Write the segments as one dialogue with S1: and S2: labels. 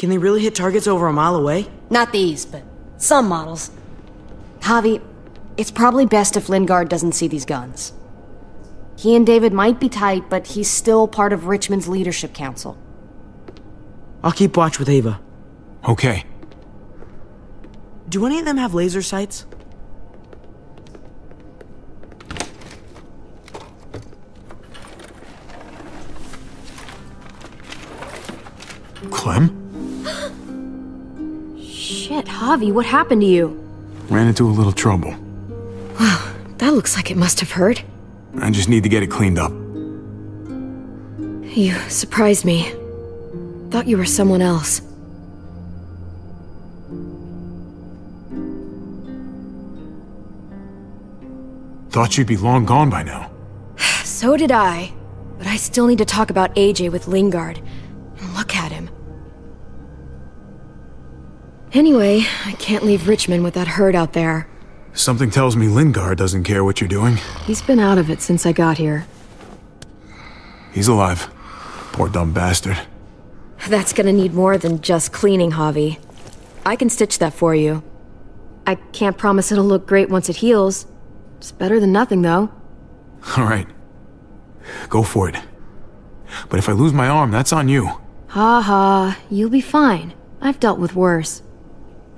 S1: Can they really hit targets over a mile away?
S2: Not these, but some models.
S3: Javi, it's probably best if Lingard doesn't see these guns. He and David might be tight, but he's still part of Richmond's leadership council.
S1: I'll keep watch with Ava.
S4: Okay.
S1: Do any of them have laser sights?
S4: Clem?
S3: Shit, Javi, what happened to you?
S4: Ran into a little trouble.
S3: Wow, that looks like it must have hurt.
S4: I just need to get it cleaned up.
S3: You surprised me. Thought you were someone else.
S4: Thought you'd be long gone by now.
S3: So did I. But I still need to talk about AJ with Lingard. And look at him. Anyway, I can't leave Richmond with that herd out there.
S4: Something tells me Lingard doesn't care what you're doing.
S3: He's been out of it since I got here.
S4: He's alive. Poor dumb bastard.
S3: That's gonna need more than just cleaning, Javi. I can stitch that for you. I can't promise it'll look great once it heals. It's better than nothing, though.
S4: Alright. Go for it. But if I lose my arm, that's on you.
S3: Ha ha, you'll be fine. I've dealt with worse.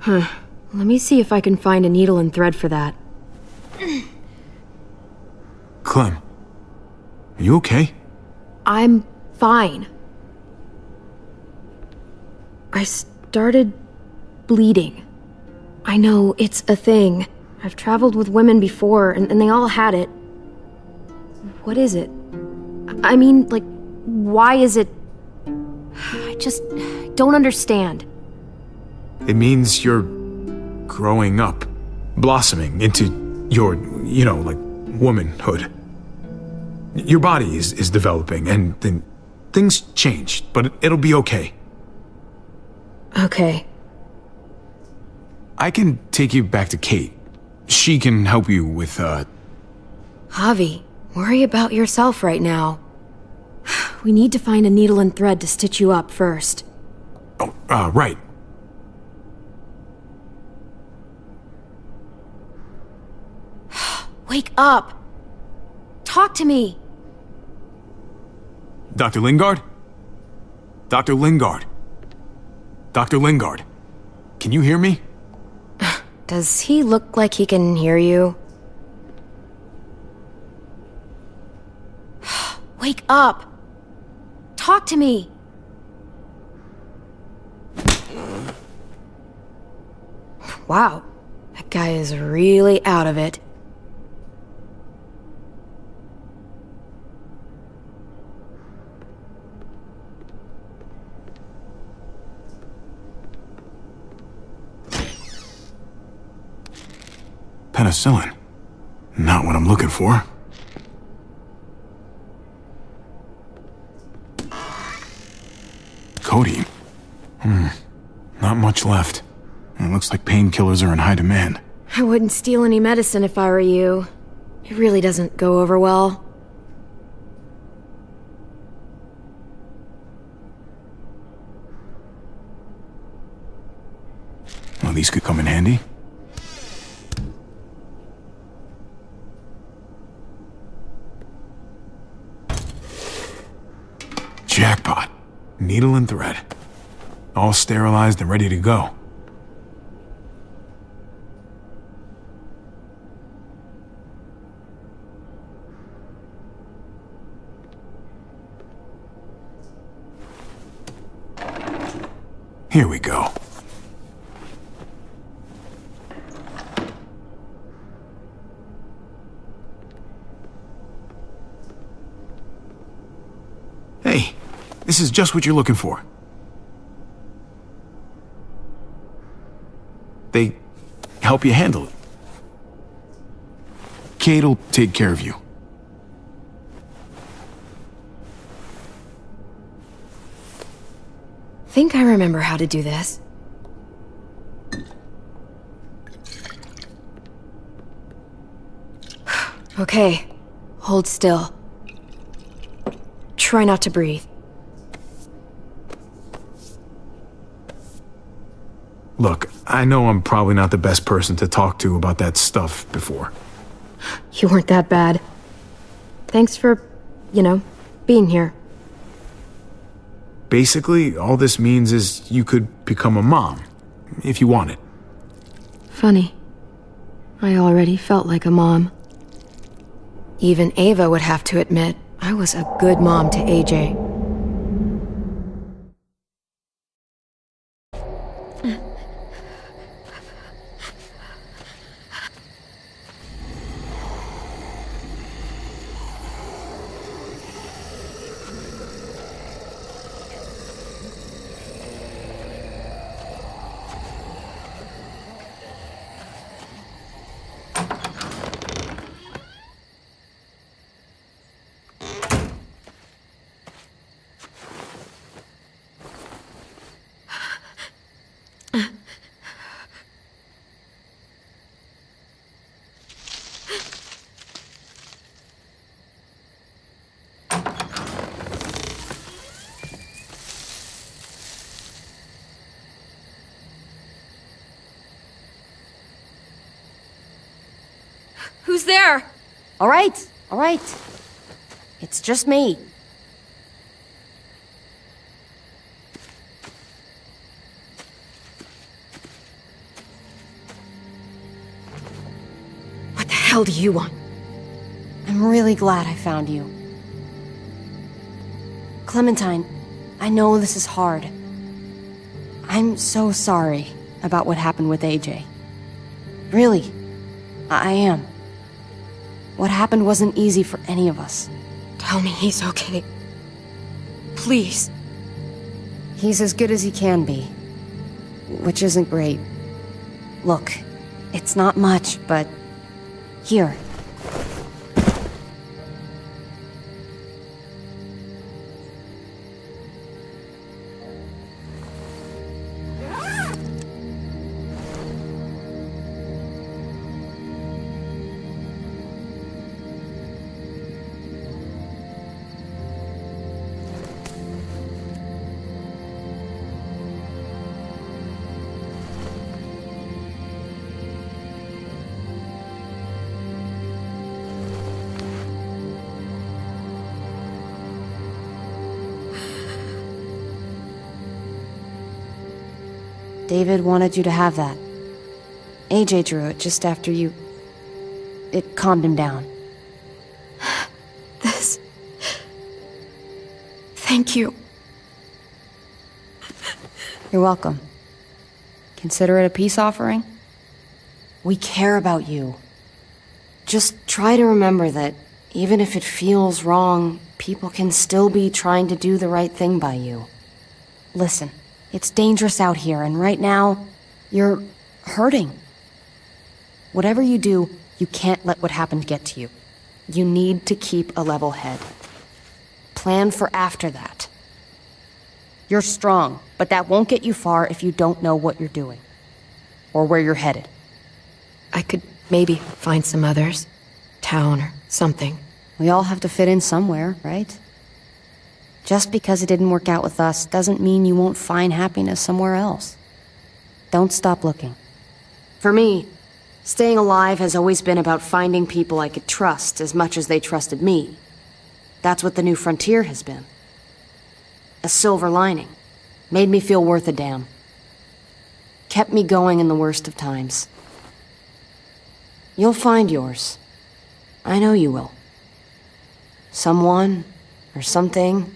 S3: Let me see if I can find a needle and thread for that.
S4: Clem. Are you okay?
S3: I'm fine. I started bleeding. I know, it's a thing. I've traveled with women before, and they all had it. What is it? I mean, like, why is it... I just don't understand.
S4: It means you're growing up, blossoming into your, like, womanhood. Your body is developing, and then things change, but it'll be okay.
S3: Okay.
S4: I can take you back to Kate. She can help you with,
S3: Javi, worry about yourself right now. We need to find a needle and thread to stitch you up first.
S4: Oh, right.
S3: Wake up! Talk to me!
S4: Dr. Lingard? Dr. Lingard? Dr. Lingard? Can you hear me?
S3: Does he look like he can hear you? Wake up! Talk to me! Wow, that guy is really out of it.
S4: Penicillin. Not what I'm looking for. Codeine. Not much left. It looks like painkillers are in high demand.
S3: I wouldn't steal any medicine if I were you. It really doesn't go over well.
S4: Well, these could come in handy. Jackpot. Needle and thread. All sterilized and ready to go. Here we go. Hey, this is just what you're looking for. They help you handle it. Kate'll take care of you.
S3: Think I remember how to do this. Okay, hold still. Try not to breathe.
S4: Look, I know I'm probably not the best person to talk to about that stuff before.
S3: You weren't that bad. Thanks for, being here.
S4: Basically, all this means is you could become a mom, if you wanted.
S3: Funny. I already felt like a mom. Even Ava would have to admit I was a good mom to AJ.
S2: Who's there? All right. It's just me.
S3: What the hell do you want?
S2: I'm really glad I found you. Clementine, I know this is hard. I'm so sorry about what happened with AJ. Really, I am. What happened wasn't easy for any of us.
S3: Tell me he's okay. Please.
S2: He's as good as he can be, which isn't great. Look, it's not much, but here. David wanted you to have that. AJ drew it just after you... It calmed him down.
S3: This... Thank you.
S2: You're welcome. Consider it a peace offering? We care about you. Just try to remember that even if it feels wrong, people can still be trying to do the right thing by you. Listen, it's dangerous out here, and right now, you're hurting. Whatever you do, you can't let what happened get to you. You need to keep a level head. Plan for after that. You're strong, but that won't get you far if you don't know what you're doing. Or where you're headed.
S3: I could maybe find some others. Town or something.
S2: We all have to fit in somewhere, right? Just because it didn't work out with us doesn't mean you won't find happiness somewhere else. Don't stop looking. For me, staying alive has always been about finding people I could trust as much as they trusted me. That's what the New Frontier has been. A silver lining. Made me feel worth a damn. Kept me going in the worst of times. You'll find yours. I know you will. Someone, or something,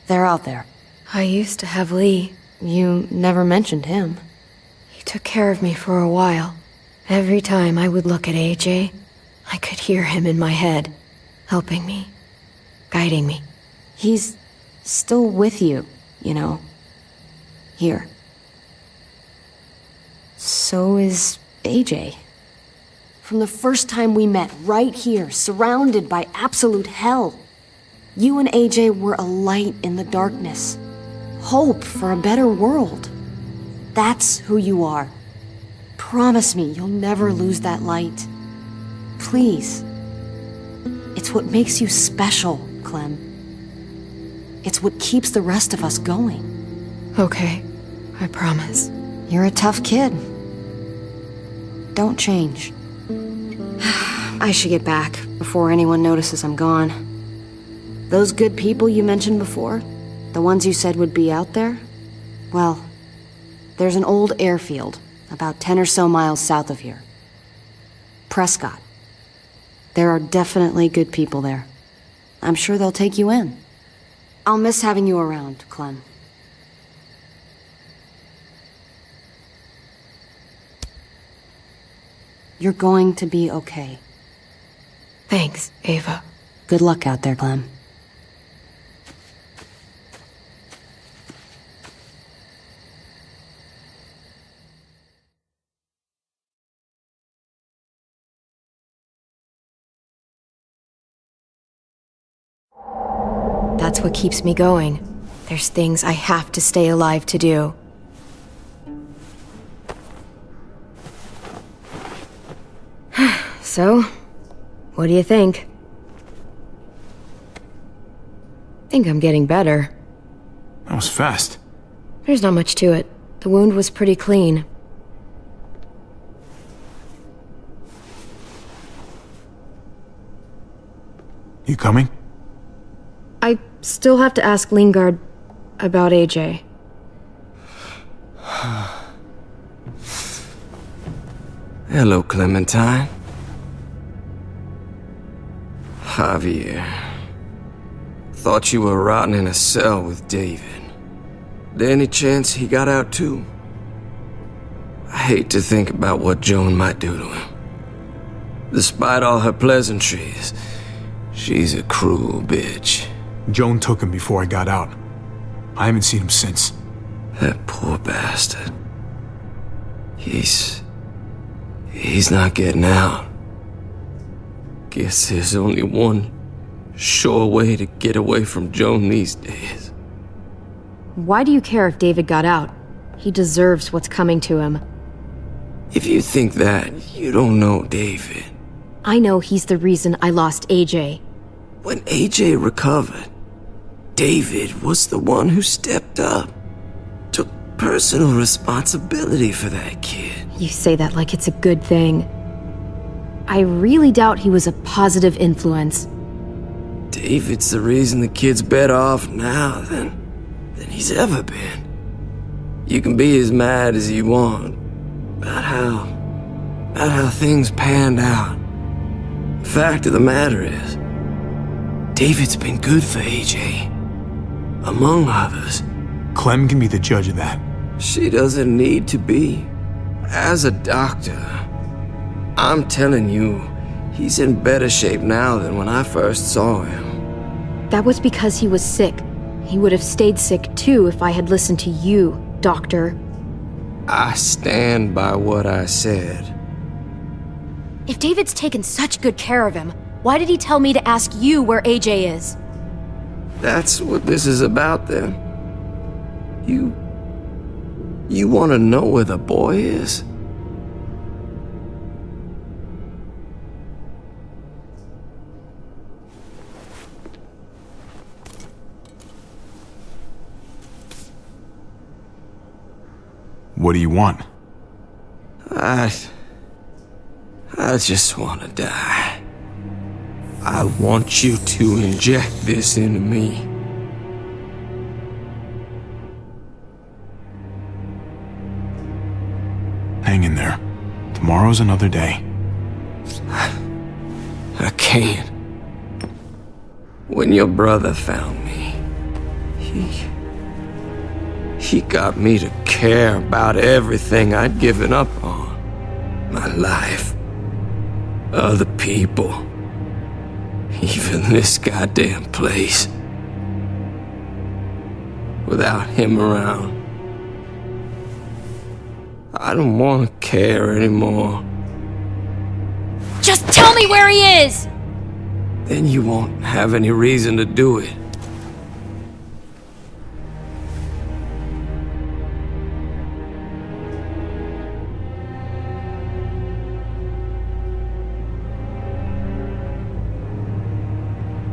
S2: they're out there.
S3: I used to have Lee.
S2: You never mentioned him.
S3: He took care of me for a while. Every time I would look at AJ, I could hear him in my head, helping me, guiding me.
S2: He's still with you, you know. Here. So is AJ. From the first time we met, right here, surrounded by absolute hell. You and AJ were a light in the darkness. Hope for a better world. That's who you are. Promise me you'll never lose that light. Please. It's what makes you special, Clem. It's what keeps the rest of us going.
S3: Okay, I promise.
S2: You're a tough kid. Don't change. I should get back before anyone notices I'm gone. Those good people you mentioned before, the ones you said would be out there, well, there's an old airfield about 10 or so miles south of here. Prescott. There are definitely good people there. I'm sure they'll take you in. I'll miss having you around, Clem. You're going to be okay.
S3: Thanks, Ava.
S2: Good luck out there, Clem.
S3: That's what keeps me going. There's things I have to stay alive to do. So, what do you think? Think I'm getting better.
S4: That was fast.
S3: There's not much to it. The wound was pretty clean.
S4: You coming?
S3: I still have to ask Lingard about AJ.
S5: Hello, Clementine. Javier. Thought you were rotting in a cell with David. There any chance he got out too? I hate to think about what Joan might do to him. Despite all her pleasantries, she's a cruel bitch.
S4: Joan took him before I got out. I haven't seen him since.
S5: That poor bastard. He's not getting out. Guess there's only one sure way to get away from Joan these days.
S3: Why do you care if David got out? He deserves what's coming to him.
S5: If you think that, you don't know David.
S3: I know he's the reason I lost AJ.
S5: When AJ recovered, David was the one who stepped up. Took personal responsibility for that kid.
S3: You say that like it's a good thing. I really doubt he was a positive influence.
S5: David's the reason the kid's better off now than he's ever been. You can be as mad as you want about how things panned out. The fact of the matter is, David's been good for AJ, among others.
S4: Clem can be the judge of that.
S5: She doesn't need to be. As a doctor, I'm telling you, he's in better shape now than when I first saw him.
S3: That was because he was sick. He would have stayed sick too if I had listened to you, Doctor.
S5: I stand by what I said.
S3: If David's taken such good care of him, why did he tell me to ask you where AJ is?
S5: That's what this is about then. You want to know where the boy is?
S4: What do you want?
S5: I just want to die. I want you to inject this into me.
S4: Hang in there. Tomorrow's another day.
S5: I can't. When your brother found me, he got me to care about everything I'd given up on. My life. Other people. Even this goddamn place. Without him around, I don't want to care anymore.
S3: Just tell me where he is!
S5: Then you won't have any reason to do it.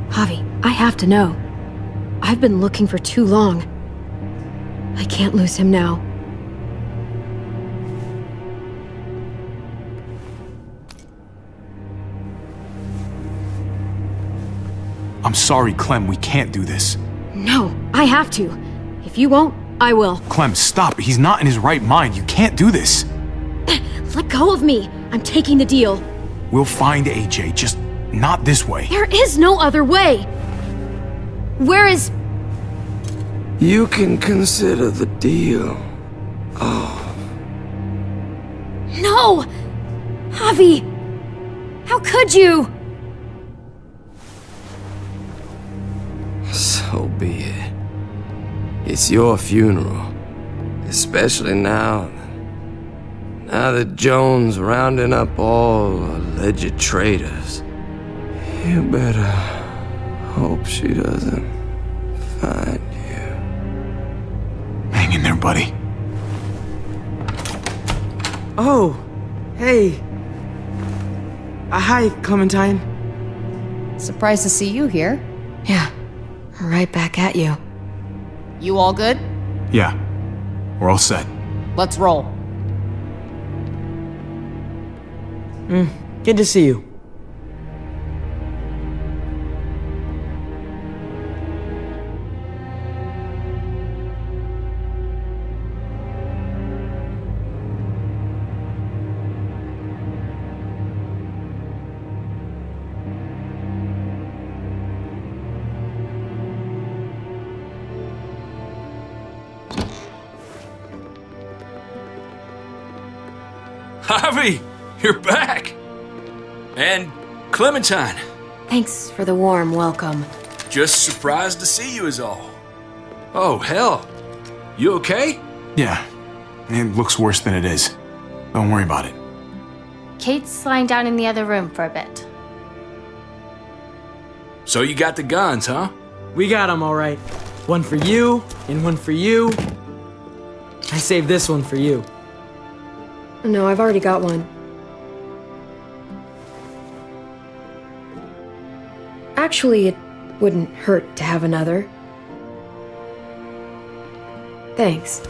S3: Javi, I have to know. I've been looking for too long. I can't lose him now.
S4: I'm sorry, Clem, we can't do this.
S3: No, I have to. If you won't, I will.
S4: Clem, stop. He's not in his right mind. You can't do this.
S3: Let go of me. I'm taking the deal.
S4: We'll find AJ, just not this way.
S3: There is no other way. Where is...
S5: You can consider the deal.
S3: No! Javi! How could you?
S5: So be it. It's your funeral. Especially now that Joan's rounding up all alleged traitors. You better hope she doesn't find you.
S4: Hang in there, buddy.
S1: Oh, hey. Hi, Clementine.
S2: Surprised to see you here.
S3: Yeah, right back at you.
S2: You all good?
S4: Yeah, we're all set.
S2: Let's roll.
S1: Good to see you.
S6: Javi, you're back! And Clementine.
S3: Thanks for the warm welcome.
S6: Just surprised to see you is all. Oh, hell. You okay?
S4: Yeah, it looks worse than it is. Don't worry about it.
S7: Kate's lying down in the other room for a bit.
S6: So you got the guns, huh?
S1: We got them all right. One for you, and one for you. I saved this one for you.
S3: No, I've already got one. Actually, it wouldn't hurt to have another. Thanks.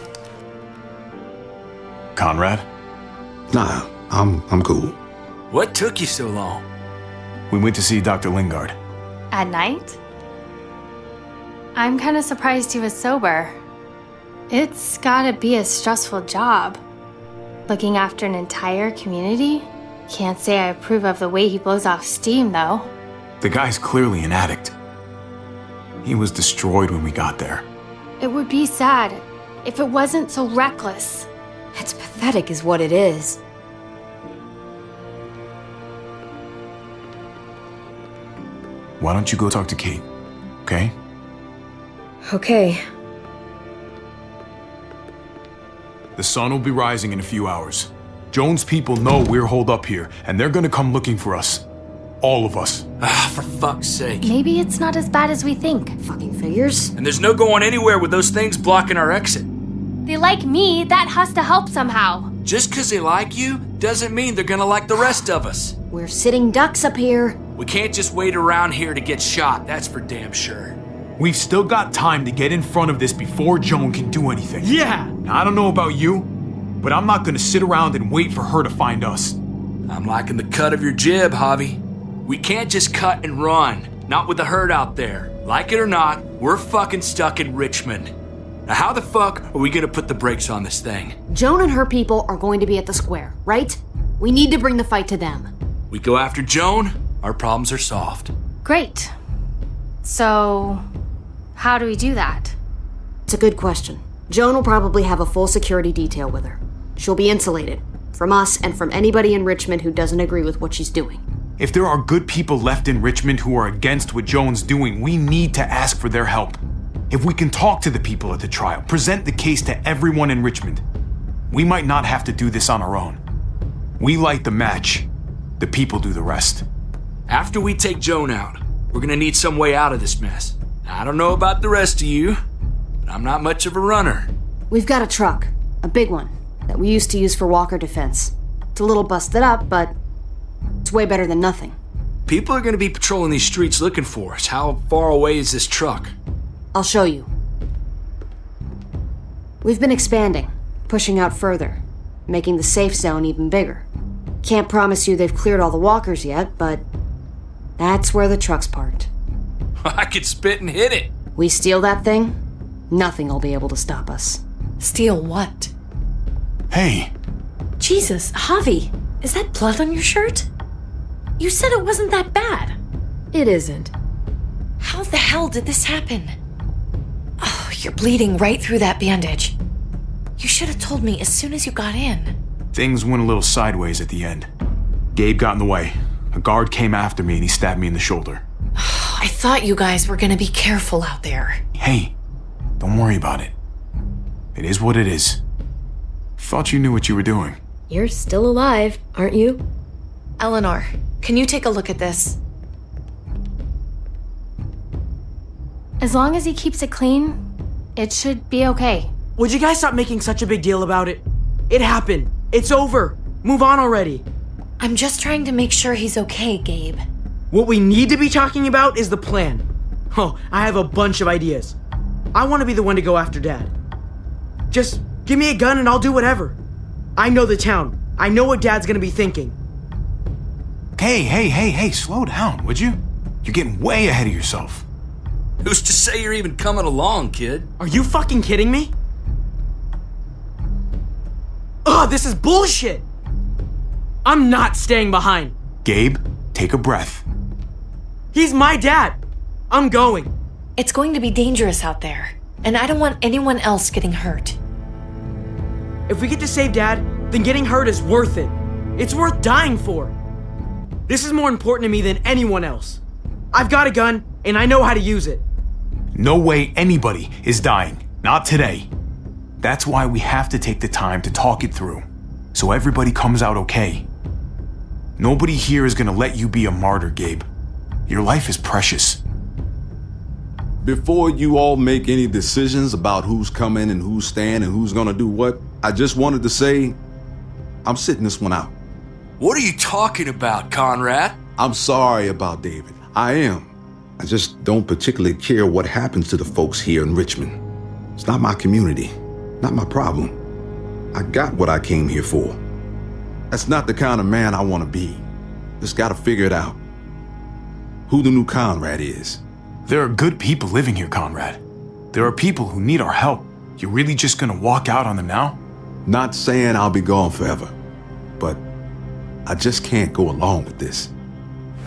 S4: Conrad?
S8: Nah, I'm cool.
S6: What took you so long?
S4: We went to see Dr. Lingard.
S7: At night? I'm kind of surprised he was sober. It's gotta be a stressful job. Looking after an entire community? Can't say I approve of the way he blows off steam, though.
S4: The guy's clearly an addict. He was destroyed when we got there.
S7: It would be sad if it wasn't so reckless.
S3: It's pathetic is what it is.
S4: Why don't you go talk to Kate, okay?
S3: Okay.
S4: The sun will be rising in a few hours. Joan's people know we're holed up here, and they're gonna come looking for us. All of us.
S6: Ah, for fuck's sake.
S7: Maybe it's not as bad as we think.
S3: Fucking figures.
S6: And there's no going anywhere with those things blocking our exit.
S7: They like me, that has to help somehow.
S6: Just 'cause they like you doesn't mean they're gonna like the rest of us.
S2: We're sitting ducks up here.
S6: We can't just wait around here to get shot, that's for damn sure.
S4: We've still got time to get in front of this before Joan can do anything.
S1: Yeah!
S4: Now, I don't know about you, but I'm not gonna sit around and wait for her to find us.
S6: I'm liking the cut of your jib, Javi. We can't just cut and run, not with the herd out there. Like it or not, we're fucking stuck in Richmond. Now how the fuck are we gonna put the brakes on this thing?
S2: Joan and her people are going to be at the square, right? We need to bring the fight to them.
S6: We go after Joan, our problems are solved.
S7: Great. So, how do we do that?
S2: It's a good question. Joan will probably have a full security detail with her. She'll be insulated. From us and from anybody in Richmond who doesn't agree with what she's doing.
S4: If there are good people left in Richmond who are against what Joan's doing, we need to ask for their help. If we can talk to the people at the trial, present the case to everyone in Richmond, we might not have to do this on our own. We light the match, the people do the rest.
S6: After we take Joan out, we're gonna need some way out of this mess. I don't know about the rest of you, but I'm not much of a runner.
S2: We've got a truck, a big one, that we used to use for walker defense. It's a little busted up, but it's way better than nothing.
S6: People are gonna be patrolling these streets looking for us. How far away is this truck?
S2: I'll show you. We've been expanding, pushing out further, making the safe zone even bigger. Can't promise you they've cleared all the walkers yet, but that's where the truck's parked.
S6: I could spit and hit it.
S2: We steal that thing, nothing will be able to stop us.
S9: Steal what?
S4: Hey,
S9: Jesus, Javi, is that blood on your shirt? You said it wasn't that bad.
S3: It isn't.
S9: How the hell did this happen? Oh, you're bleeding right through that bandage. You should have told me as soon as you got in.
S4: things went a little sideways at the end. Gabe got in the way. A guard came after me and he stabbed me in the shoulder.
S9: I thought you guys were gonna be careful out there.
S4: Hey, don't worry about it. It is what it is. Thought you knew what you were doing.
S3: You're still alive, aren't you?
S9: Eleanor, can you take a look at this?
S7: As long as he keeps it clean, it should be okay.
S1: Would you guys stop making such a big deal about it? It happened. It's over. Move on already.
S9: I'm just trying to make sure he's okay, Gabe.
S1: What we need to be talking about is the plan. Oh, I have a bunch of ideas. I want to be the one to go after Dad. Just give me a gun and I'll do whatever. I know the town. I know what Dad's gonna be thinking.
S4: Hey, slow down, would you? You're getting way ahead of yourself.
S6: Who's to say you're even coming along, kid?
S1: Are you fucking kidding me? Ugh, this is bullshit! I'm not staying behind.
S4: Gabe, take a breath.
S1: He's my dad. I'm going.
S9: It's going to be dangerous out there, and I don't want anyone else getting hurt.
S1: If we get to save Dad, then getting hurt is worth it. It's worth dying for. This is more important to me than anyone else. I've got a gun, and I know how to use it.
S4: No way anybody is dying. Not today. That's why we have to take the time to talk it through, so everybody comes out okay. Nobody here is gonna let you be a martyr, Gabe. Your life is precious.
S8: Before you all make any decisions about who's coming and who's staying and who's gonna do what, I just wanted to say, I'm sitting this one out.
S6: What are you talking about, Conrad?
S8: I'm sorry about David. I am. I just don't particularly care what happens to the folks here in Richmond. It's not my community, not my problem. I got what I came here for. That's not the kind of man I want to be. Just gotta figure it out. Who the new Conrad is.
S4: There are good people living here, Conrad. There are people who need our help. You're really just gonna walk out on them now?
S8: Not saying I'll be gone forever, but I just can't go along with this.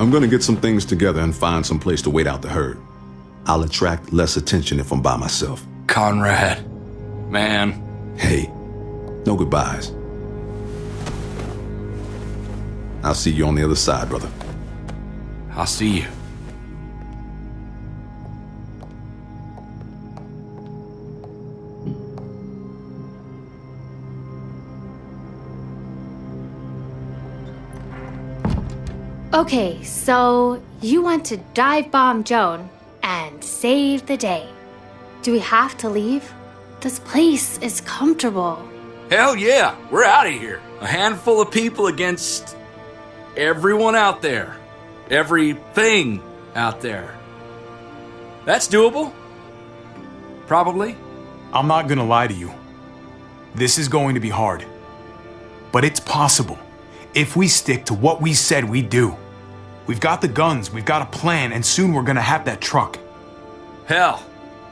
S8: I'm gonna get some things together and find some place to wait out the herd. I'll attract less attention if I'm by myself.
S6: Conrad. Man.
S8: Hey, no goodbyes. I'll see you on the other side, brother.
S6: I'll see you.
S7: Okay, so you want to dive bomb Joan and save the day. Do we have to leave? This place is comfortable.
S6: Hell yeah, we're out of here. A handful of people against everyone out there. Everything out there. That's doable. Probably.
S4: I'm not gonna lie to you. This is going to be hard. But it's possible if we stick to what we said we'd do. We've got the guns, we've got a plan, and soon we're gonna have that truck.
S6: Hell,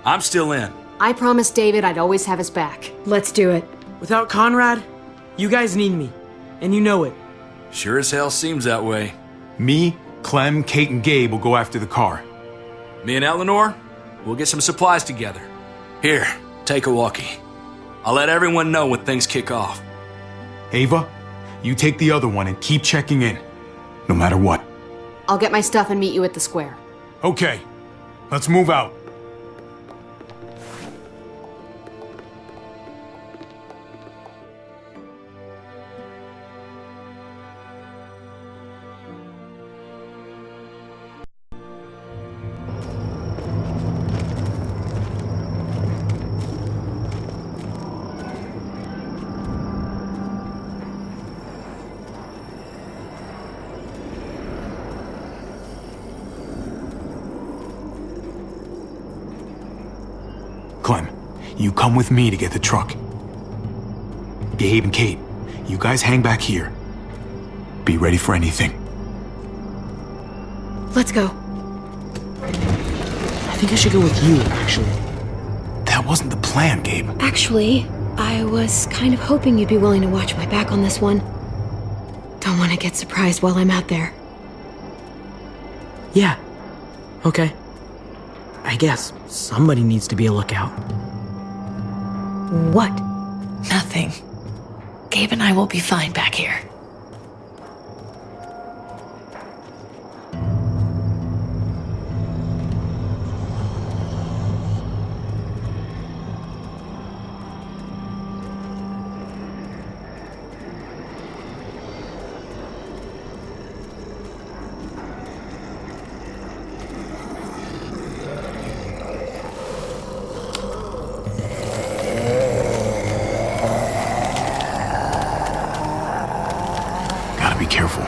S6: I'm still in.
S2: I promised David I'd always have his back.
S3: Let's do it.
S1: Without Conrad, you guys need me. And you know it.
S6: Sure as hell seems that way.
S4: Me, Clem, Kate, and Gabe will go after the car.
S6: Me and Eleanor, we'll get some supplies together. Here, take a walkie. I'll let everyone know when things kick off.
S4: Ava, you take the other one and keep checking in, no matter what.
S2: I'll get my stuff and meet you at the square.
S4: Okay, let's move out. Clem, you come with me to get the truck. Gabe and Kate, you guys hang back here. Be ready for anything.
S3: Let's go.
S1: think I should go with you, actually.
S4: That wasn't the plan, Gabe.
S3: Actually, I was kind of hoping you'd be willing to watch my back on this one. Don't want to get surprised while I'm out there.
S1: Yeah. Okay. I guess somebody needs to be a lookout.
S3: What?
S9: Nothing. Gabe and I will be fine back here.
S4: Careful.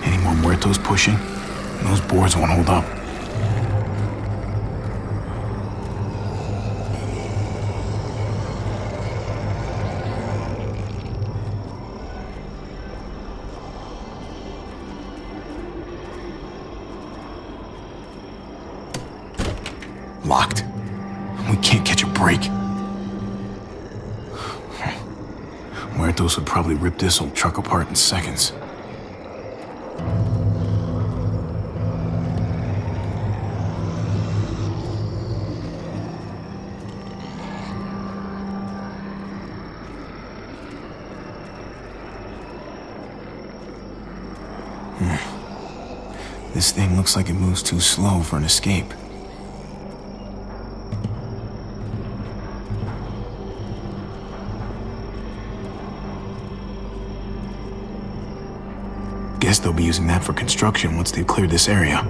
S4: Any more muertos pushing, and those boards won't hold up. Locked. We can't catch a break. Muertos would probably rip this old truck apart in seconds. This thing looks like it moves too slow for an escape. Guess they'll be using that for construction once they've cleared this area.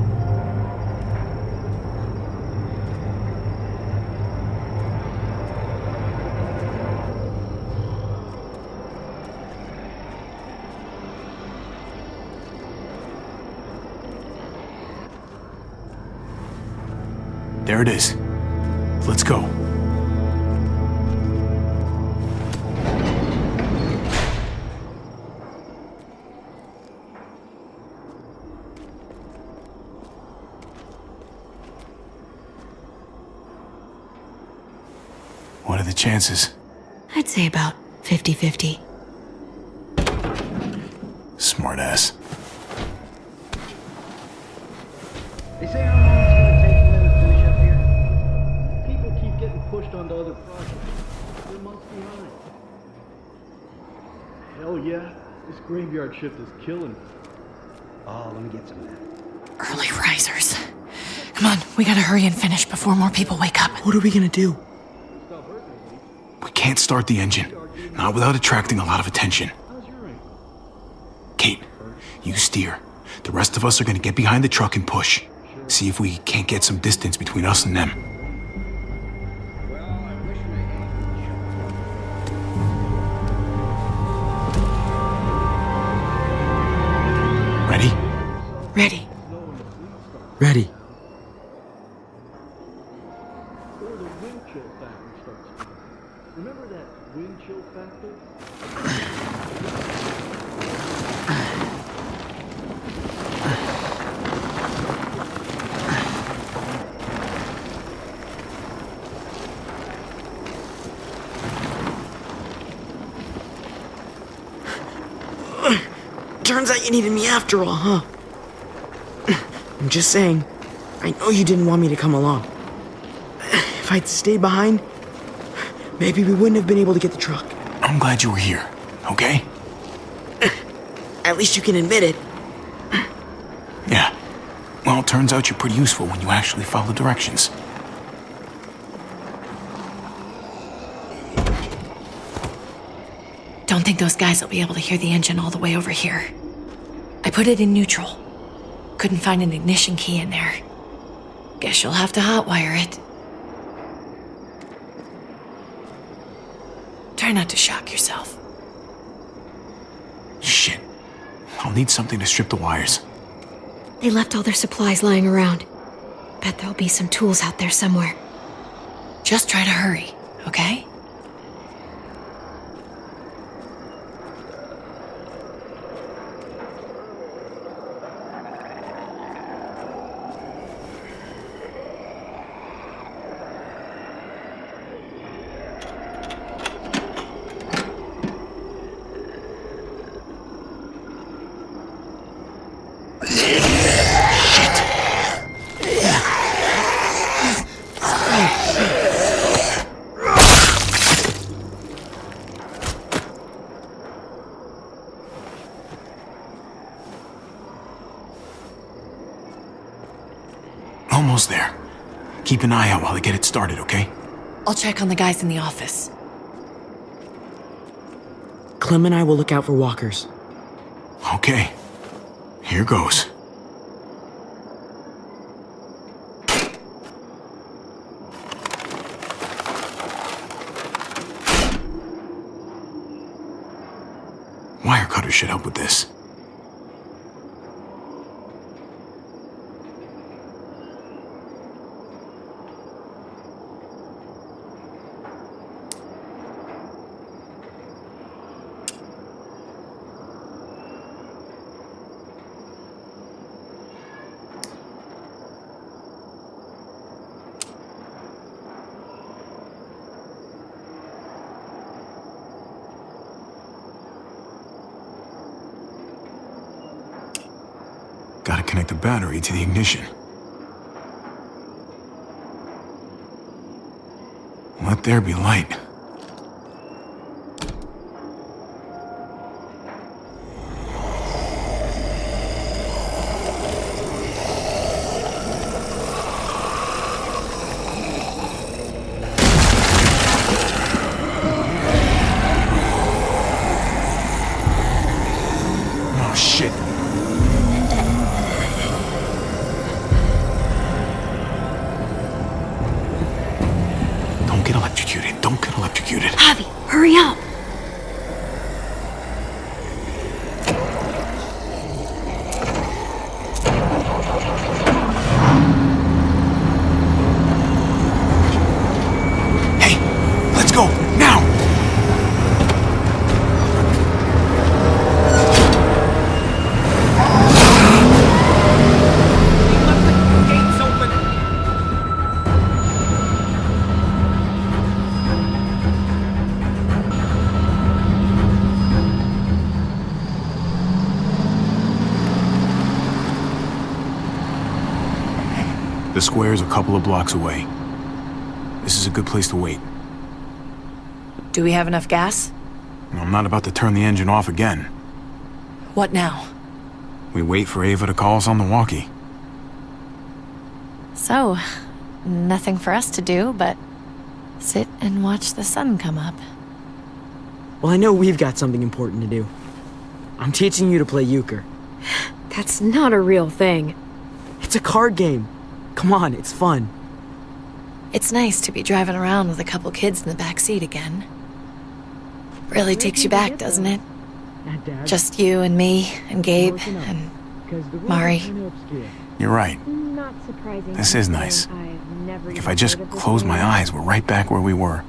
S4: There it is. Let's go. What are the chances?
S2: I'd say about 50-50.
S4: Smartass.
S10: They say how long it's going to take for them to finish up here. People keep getting pushed onto other projects. They're months behind. Hell yeah, this graveyard shift is killing me. Oh, let me get some of that.
S9: Early risers. Come on, we gotta hurry and finish before more people wake up.
S1: What are we gonna do?
S4: We can't start the engine. Not without attracting a lot of attention. Kate, you steer. The rest of us are gonna get behind the truck and push. See if we can't get some distance between us and them. Ready?
S9: Ready.
S1: Ready.
S10: Or the wind chill factor starts spinning. Remember that wind chill factor?
S1: Turns out you needed me after all, huh? I'm just saying, I know you didn't want me to come along. If I'd stayed behind, maybe we wouldn't have been able to get the truck.
S4: I'm glad you were here, okay?
S1: At least you can admit it.
S4: Yeah. Well, it turns out you're pretty useful when you actually follow directions.
S9: Don't think those guys will be able to hear the engine all the way over here. I put it in neutral. Couldn't find an ignition key in there. Guess you'll have to hotwire it. Try not to shock yourself.
S4: Shit. I'll need something to strip the wires.
S3: They left all their supplies lying around. Bet there'll be some tools out there somewhere.
S9: Just try to hurry, okay?
S4: Keep an eye out while I get it started, okay?
S9: I'll check on the guys in the office.
S1: Clem and I will look out for walkers.
S4: Okay. Here goes. Wire cutter should help with this. Gotta connect the battery to the ignition. Let there be light. Oh, shit. Don't get electrocuted.
S3: Javi, hurry up!
S4: Hey, let's go, now! The square's a couple of blocks away. This is a good place to wait.
S9: Do we have enough gas?
S4: I'm not about to turn the engine off again.
S9: What now?
S4: We wait for Ava to call us on the walkie.
S9: So, nothing for us to do but sit and watch the sun come up.
S1: Well, I know we've got something important to do. I'm teaching you to play euchre.
S3: That's not a real thing.
S1: It's a card game. Come on, it's fun.
S9: It's nice to be driving around with a couple kids in the back seat again. Really takes you back, doesn't it? Just you and me and Gabe and Mari.
S4: You're right.
S3: Not surprising.
S4: This is nice. If I just close my eyes, we're right back where we were.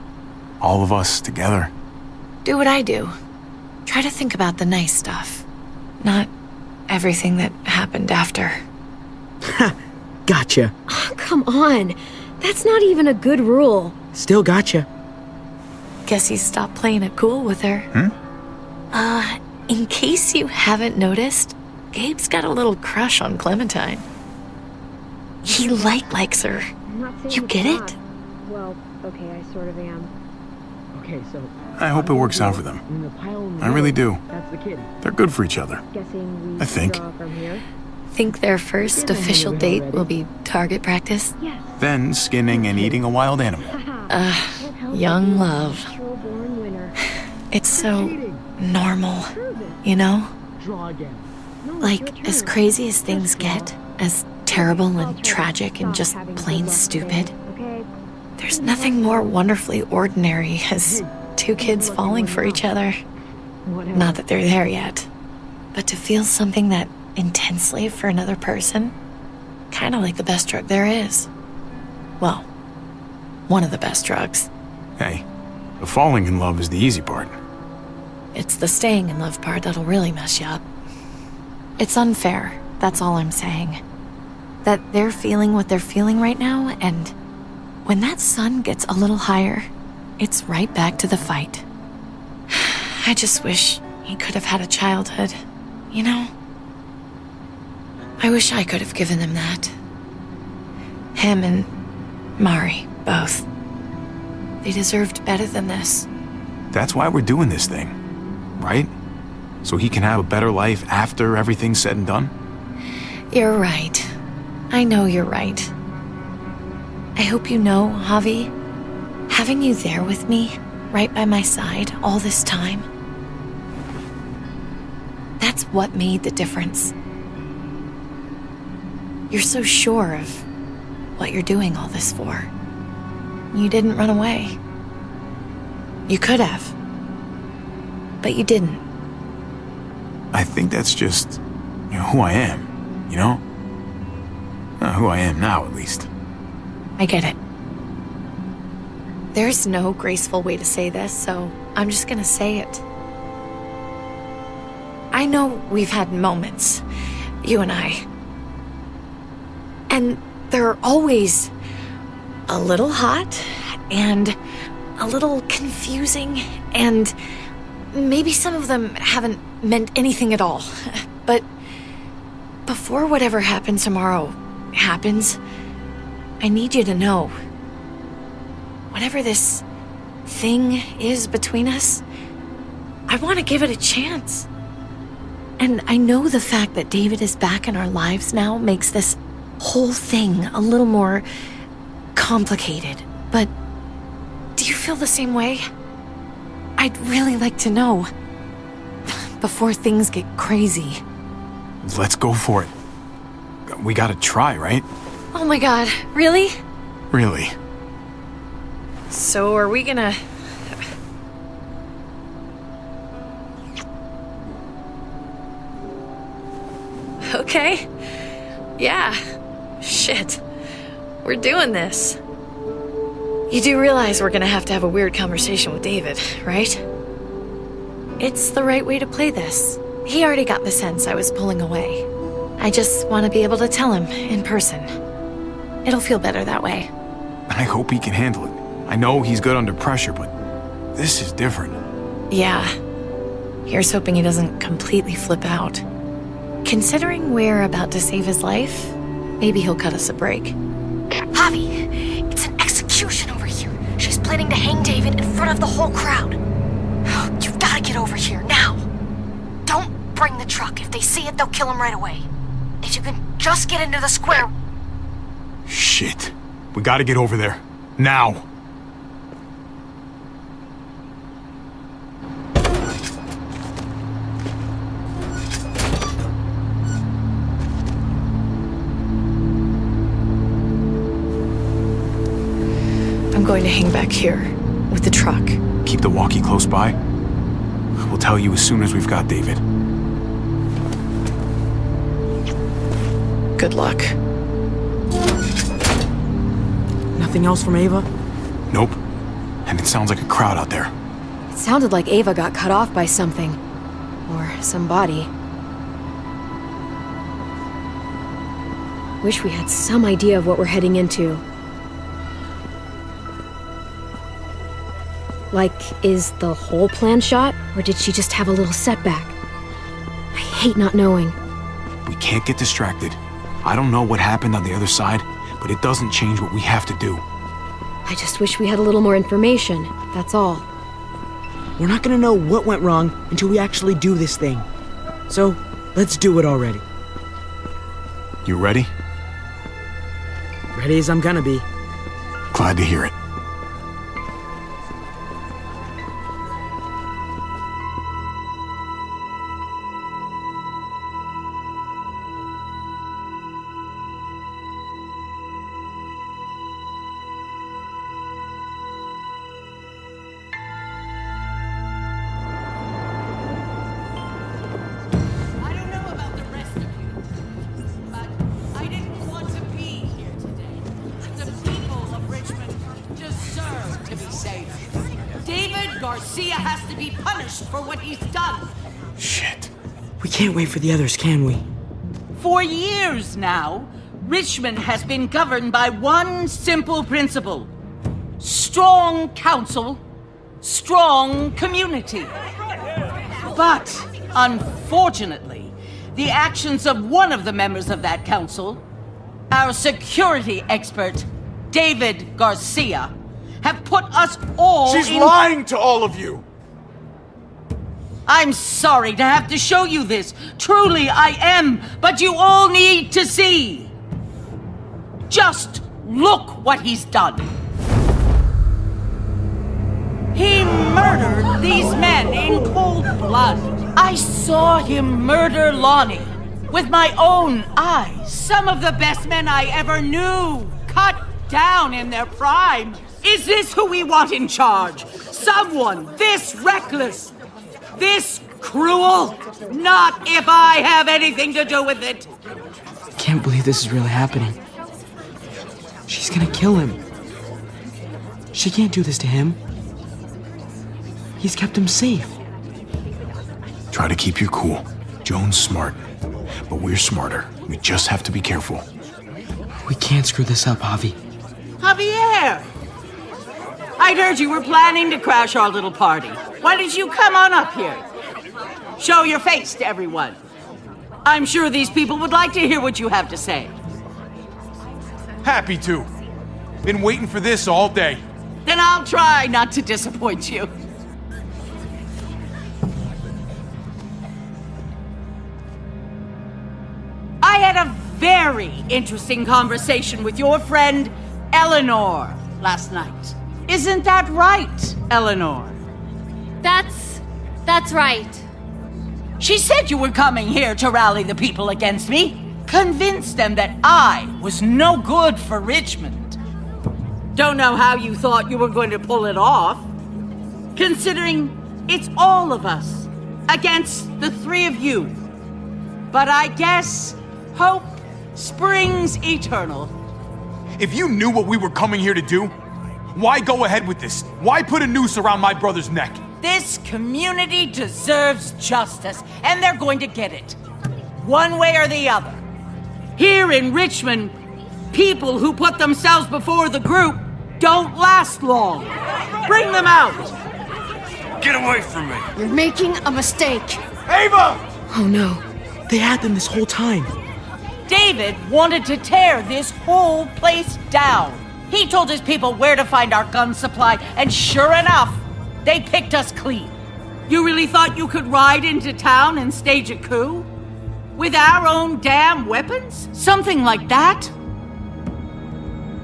S4: All of us together.
S9: Do what I do. Try to think about the nice stuff. Not everything that happened after.
S1: Gotcha.
S3: Oh, come on. That's not even a good rule.
S1: Still gotcha.
S9: Guess he stopped playing it cool with her. In case you haven't noticed, Gabe's got a little crush on Clementine. He likes her. You get it?
S3: Well, okay, I sort of am.
S1: Okay, so
S4: I hope it works out for them. I really do.
S1: That's the kid.
S4: They're good for each other.
S3: Guessing we
S4: I think.
S3: draw from here.
S9: Think their first official date will be target practice?
S3: Yes.
S4: Then skinning and eating a wild animal.
S9: Young love.
S3: Natural-born winner.
S9: It's so normal, you know?
S1: Draw again.
S9: Like, as crazy as things get, as terrible and tragic and just plain stupid,
S3: Okay.
S9: there's nothing more wonderfully ordinary as two kids falling for each other. Not that they're there yet, but to feel something that intensely for another person, kind of like the best drug there is. Well, one of the best drugs.
S4: Hey, the falling in love is the easy part.
S9: It's the staying in love part that'll really mess you up. It's unfair, that's all I'm saying. That they're feeling what they're feeling right now, and when that sun gets a little higher, it's right back to the fight. I just wish he could have had a childhood, you know? I wish I could have given them that. Him and Mari, both. They deserved better than this.
S4: That's why we're doing this thing, right? So he can have a better life after everything's said and done?
S9: You're right. I know you're right. I hope you know, Javi, having you there with me, right by my side, all this time, that's what made the difference. You're so sure of what you're doing all this for. You didn't run away. You could have, but you didn't.
S4: I think that's just, who I am, you know? Who I am now, at least.
S9: I get it. There's no graceful way to say this, so I'm just gonna say it. I know we've had moments, you and I. And they're always a little hot and a little confusing, and maybe some of them haven't meant anything at all. But before whatever happens tomorrow happens, I need you to know, whatever this thing is between us, I want to give it a chance. And I know the fact that David is back in our lives now makes this whole thing a little more complicated. But do you feel the same way? I'd really like to know, before things get crazy.
S4: Let's go for it. We gotta try, right?
S9: Oh my god, really?
S4: Really.
S9: So are we gonna... Okay. Yeah. Shit. We're doing this. You do realize we're gonna have to have a weird conversation with David, right? It's the right way to play this. He already got the sense I was pulling away. I just want to be able to tell him in person. It'll feel better that way.
S4: I hope he can handle it. I know he's good under pressure, but this is different.
S9: Yeah. Here's hoping he doesn't completely flip out. Considering we're about to save his life, maybe he'll cut us a break.
S2: Javi, it's an execution over here. She's planning to hang David in front of the whole crowd. You've got to get over here, now. Don't bring the truck. If they see it, they'll kill him right away. If you can just get into the square...
S4: Shit. We gotta get over there. Now.
S9: I'm going to hang back here with the truck.
S4: Keep the walkie close by. We'll tell you as soon as we've got David.
S9: Good luck.
S1: Nothing else from Ava?
S4: Nope. And it sounds like a crowd out there.
S3: It sounded like Ava got cut off by something. Or somebody. Wish we had some idea of what we're heading into. Like, is the whole plan shot? Or did she just have a little setback? I hate not knowing.
S4: We can't get distracted. I don't know what happened on the other side, but it doesn't change what we have to do.
S3: I just wish we had a little more information, that's all.
S1: We're not gonna know what went wrong until we actually do this thing. So, let's do it already.
S4: You ready?
S1: Ready as I'm gonna be.
S4: Glad to hear it.
S11: For what he's done.
S4: Shit.
S1: We can't wait for the others, can we?
S11: For years now, Richmond has been governed by one simple principle. Strong council, strong community. But, unfortunately, the actions of one of the members of that council, our security expert, David Garcia, have put us all
S4: She's lying to all of you!
S11: I'm sorry to have to show you this. Truly, I am. But you all need to see. Just Look what he's done. He murdered these men in cold blood. I saw him murder Lonnie with my own eyes. Some of the best men I ever knew, cut down in their prime. Is this who we want in charge? Someone this reckless, this cruel? Not if I have anything to do with it.
S1: I can't believe this is really happening. She's gonna kill him. She can't do this to him. He's kept him safe.
S4: Try to keep your cool. Joan's smart, but we're smarter. We just have to be careful.
S1: We can't screw this up, Javi.
S11: Javier! I'd heard you were planning to crash our little party. Why did you come on up here? Show your face to everyone. I'm sure these people would like to hear what you have to say.
S12: Happy to. Been waiting for this all day.
S11: Then I'll try not to disappoint you. I had a very interesting conversation with your friend Eleanor last night. Isn't that right, Eleanor?
S7: That's right.
S11: She said you were coming here to rally the people against me, convince them that I was no good for Richmond. Don't know how you thought you were going to pull it off, considering it's all of us against the three of you. But I guess hope springs eternal.
S12: If you knew what we were coming here to do, why go ahead with this? Why put a noose around my brother's neck?
S11: This community deserves justice, and they're going to get it. One way or the other. Here in Richmond, people who put themselves before the group don't last long. Bring them out.
S6: Get away from me.
S2: You're making a mistake.
S12: Ava!
S1: Oh no, they had them this whole time.
S11: David wanted to tear this whole place down. He told his people where to find our gun supply, and sure enough, they picked us clean. You really thought you could ride into town and stage a coup? With our own damn weapons? Something like that?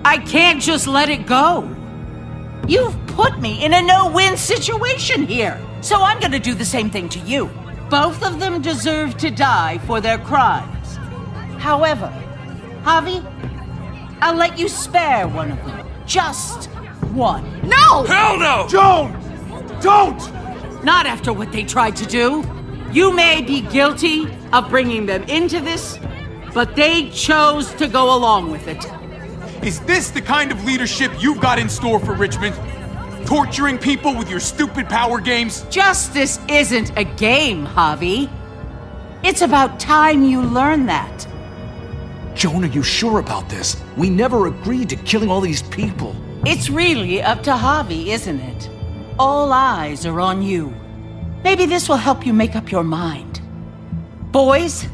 S11: I can't just let it go. You've put me in a no-win situation here, so I'm gonna do the same thing to you. Both of them deserve to die for their crimes. However, Javi, I'll let you spare one of them. Just one.
S2: No!
S6: Hell no!
S12: Joan! Don't!
S11: Not after what they tried to do. You may be guilty of bringing them into this, but they chose to go along with it.
S12: Is this the kind of leadership you've got in store for Richmond? Torturing people with your stupid power games?
S11: Justice isn't a game, Javi. It's about time you learn that.
S6: Joan, are you sure about this? We never agreed to killing all these people.
S11: It's really up to Javi, isn't it? All eyes are on you. Maybe this will help you make up your mind. Boys?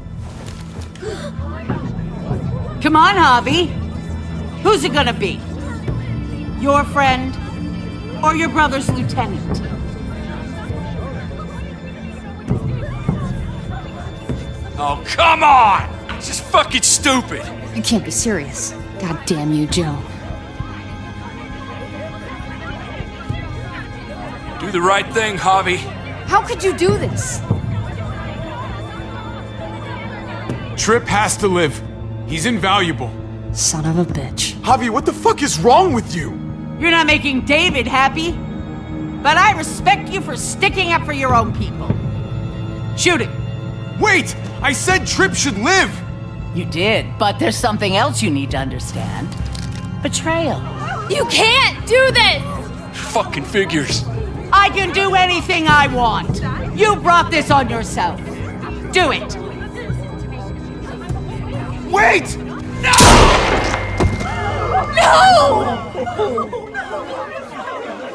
S11: Come on, Javi. Who's it gonna be? Your friend or your brother's lieutenant?
S6: Oh, come on! This is fucking stupid.
S2: You can't be serious. God damn you, Joan.
S6: Do the right thing, Javi.
S2: How could you do this?
S12: Trip has to live. He's invaluable.
S2: Son of a bitch.
S12: Javi, what the fuck is wrong with you?
S11: You're not making David happy, but I respect you for sticking up for your own people. Shoot him.
S12: Wait! I said Trip should live!
S11: You did, but there's something else you need to understand. Betrayal.
S7: You can't do this!
S6: Fucking figures.
S11: I can do anything I want. You brought this on yourself. Do it.
S12: Wait!
S7: No!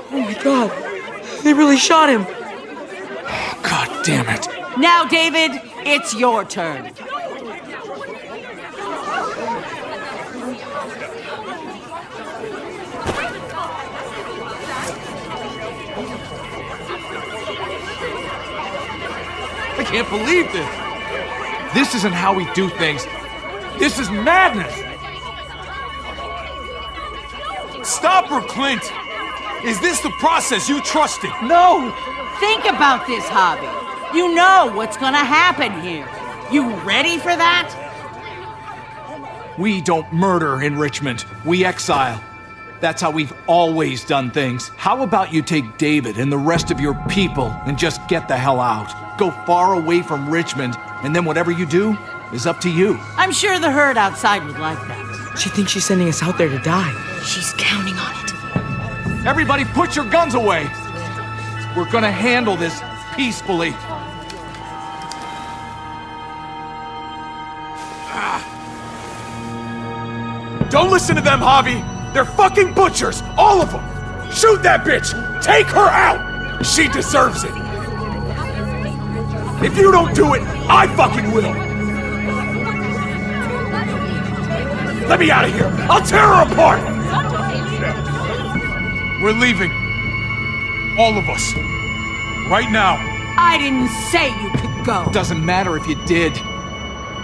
S1: Oh my god, they really shot him.
S6: God damn it.
S11: Now, David, it's your turn.
S12: I can't believe this! This isn't how we do things. This is madness! Stop her, Clint! Is this the process you trusted?
S11: No! Think about this, Javi. You know what's gonna happen here. You ready for that?
S6: We don't murder in Richmond. We exile. That's how we've always done things. How about you take David and the rest of your people and just get the hell out? Go far away from Richmond, and then whatever you do is up to you.
S11: I'm sure the herd outside would like that.
S1: She thinks she's sending us out there to die.
S2: She's counting on it.
S6: Everybody put your guns away. We're gonna handle this peacefully.
S12: Don't listen to them, Javi! They're fucking butchers! All of them! Shoot that bitch! Take her out! She deserves it! If you don't do it, I fucking will! Let me out of here! I'll tear her apart! We're leaving. All of us. Right now.
S11: I didn't say you could go.
S6: Doesn't matter if you did.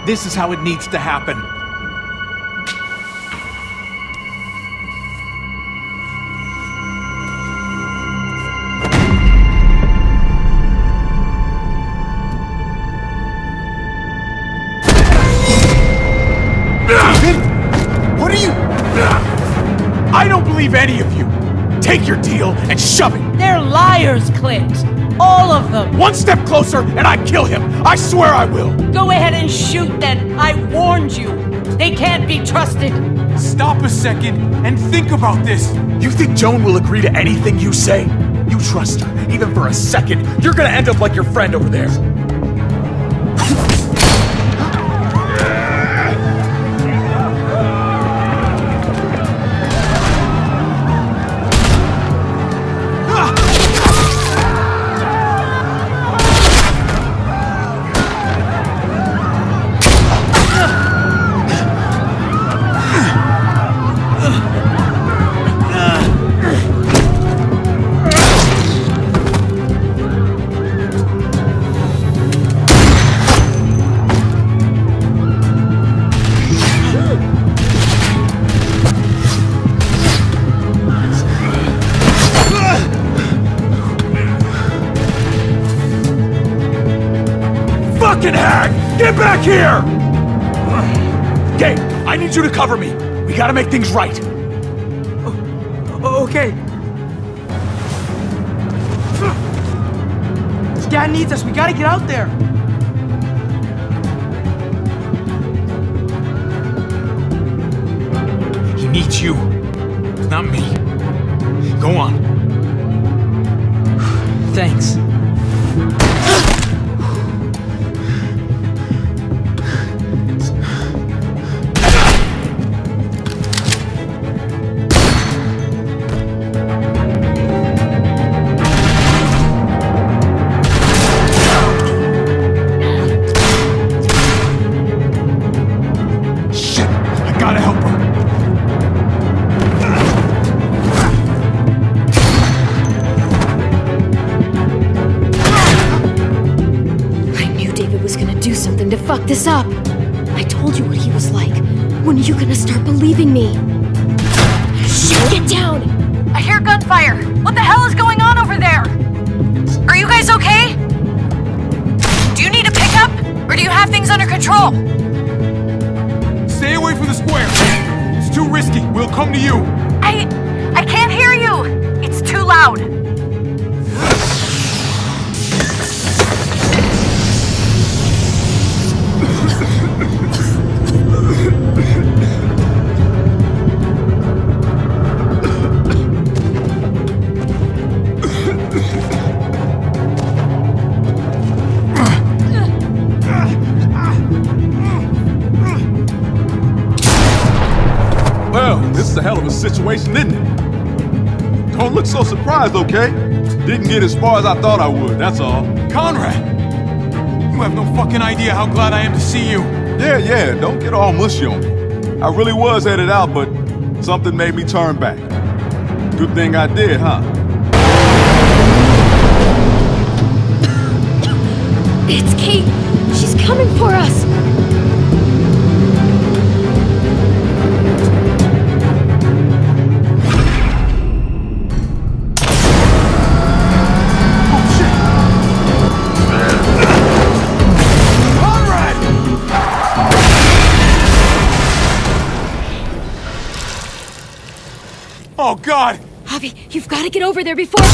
S6: This is how it needs to happen.
S12: What are you... I don't believe any of you. Take your deal and shove it.
S11: They're liars, Clint. All of them.
S12: One step closer and I kill him. I swear I will.
S11: Go ahead and shoot then. I warned you. They can't be trusted.
S12: Stop a second and think about this. You think Joan will agree to anything you say? You trust her, even for a second. You're gonna end up like your friend over there. Get back here! Gabe, I need you to cover me. We gotta make things right.
S1: Okay. Dad needs us. We gotta get out there.
S12: He needs you, not me. Go on.
S1: Thanks.
S3: Fuck this up. I told you what he was like. When are you gonna start believing me? Shit, get down!
S9: I hear gunfire. What the hell is going on over there? Are you guys okay? Do you need a pickup? Or do you have things under control?
S12: Stay away from the square. It's too risky. We'll come to you.
S9: I can't hear you. It's too loud.
S13: This is a hell of a situation, isn't it? Don't look so surprised, okay? Didn't get as far as I thought I would, that's all.
S12: Conrad! You have no fucking idea how glad I am to see you.
S13: Yeah, don't get all mushy on me. I really was headed out, but something made me turn back. Good thing I did, huh?
S3: It's Kate. She's coming for us.
S12: Oh, God!
S3: Javi, you've got to get over there before...